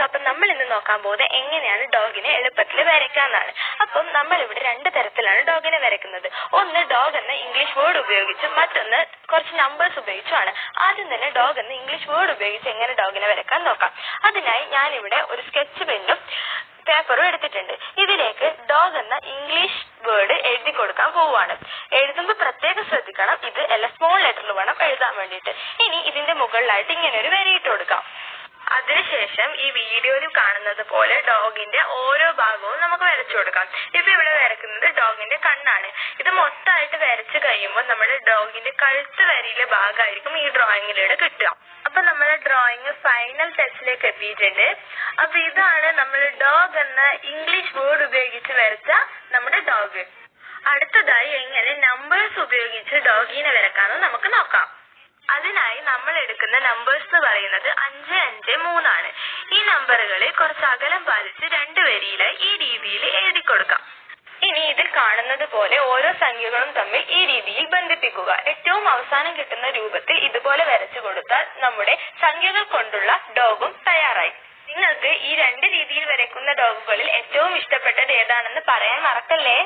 അപ്പൊ നമ്മൾ ഇന്ന് നോക്കാൻ പോകുന്നത് എങ്ങനെയാണ് ഡോഗിനെ എളുപ്പത്തിൽ വരയ്ക്കാന്നാണ്. അപ്പം നമ്മൾ ഇവിടെ രണ്ട് തരത്തിലാണ് ഡോഗിനെ വരയ്ക്കുന്നത്. ഒന്ന് ഡോഗ് എന്ന ഇംഗ്ലീഷ് വേർഡ് ഉപയോഗിച്ചും മറ്റൊന്ന് കുറച്ച് നമ്പേഴ്സ് ഉപയോഗിച്ചുമാണ്. ആദ്യം തന്നെ ഡോഗ് എന്ന ഇംഗ്ലീഷ് വേർഡ് ഉപയോഗിച്ച് എങ്ങനെ ഡോഗിനെ വരയ്ക്കാൻ നോക്കാം. അതിനായി ഞാനിവിടെ ഒരു സ്കെച്ച് പെന്നും പേപ്പറും എടുത്തിട്ടുണ്ട്. ഇതിലേക്ക് ഡോഗ് എന്ന ഇംഗ്ലീഷ് വേർഡ് എഴുതി കൊടുക്കാൻ പോവുകയാണ്. എഴുതുമ്പോൾ പ്രത്യേകം ശ്രദ്ധിക്കണം, ഇത് എല്ലാം സ്മോൾ ലെറ്ററിൽ വേണം എഴുതാൻ വേണ്ടിയിട്ട്. ഇനി ഇതിന്റെ മുകളിലായിട്ട് ഇങ്ങനെ ഒരു വരയിട്ട് കൊടുക്കാം. അതിനുശേഷം ഈ വീഡിയോയിൽ കാണുന്നത് പോലെ ഡോഗിന്റെ ഓരോ ഭാഗവും നമുക്ക് വരച്ചു കൊടുക്കാം. ഇപ്പൊ ഇവിടെ വരയ്ക്കുന്നത് ഡോഗിന്റെ കണ്ണാണ്. ഇത് മൊത്തമായിട്ട് വരച്ചു കഴിയുമ്പോൾ നമ്മുടെ ഡോഗിന്റെ കഴുത്ത് വരിയിലെ ഭാഗമായിരിക്കും ഈ ഡ്രോയിങ്ങിലൂടെ കിട്ടുക. അപ്പൊ നമ്മുടെ ഡ്രോയിങ് ഫൈനൽ ടച്ചിലേക്ക് എത്തിയിട്ടുണ്ട്. അപ്പൊ ഇതാണ് നമ്മൾ ഡോഗ് എന്ന ഇംഗ്ലീഷ് വേർഡ് ഉപയോഗിച്ച് വരച്ച നമ്മുടെ ഡോഗ്. അടുത്തതായി എങ്ങനെ നമ്പേഴ്സ് ഉപയോഗിച്ച് ഡോഗിനെ വരക്കാമെന്ന് നമുക്ക് നോക്കാം. അതിനായി നമ്മൾ എടുക്കുന്ന നമ്പേഴ്സ് എന്ന് പറയുന്നത് 5, 5, 3 ആണ്. ഈ നമ്പറുകളിൽ കുറച്ച് അകലം പാലിച്ച് 2 വരിയിലായി ഈ രീതിയിൽ എഴുതി കൊടുക്കാം. ഇനി ഇതിൽ കാണുന്നത് പോലെ ഓരോ സംഖ്യകളും തമ്മിൽ ഈ രീതിയിൽ ബന്ധിപ്പിക്കുക. ഏറ്റവും അവസാനം കിട്ടുന്ന രൂപത്തിൽ ഇതുപോലെ വരച്ചു കൊടുത്താൽ നമ്മുടെ സംഖ്യകൾ കൊണ്ടുള്ള ഡോഗും തയ്യാറായി. നിങ്ങൾക്ക് ഈ 2 രീതിയിൽ വരയ്ക്കുന്ന ഡോഗുകളിൽ ഏറ്റവും ഇഷ്ടപ്പെട്ടത് ഏതാണെന്ന് പറയാൻ മറക്കല്ലേ.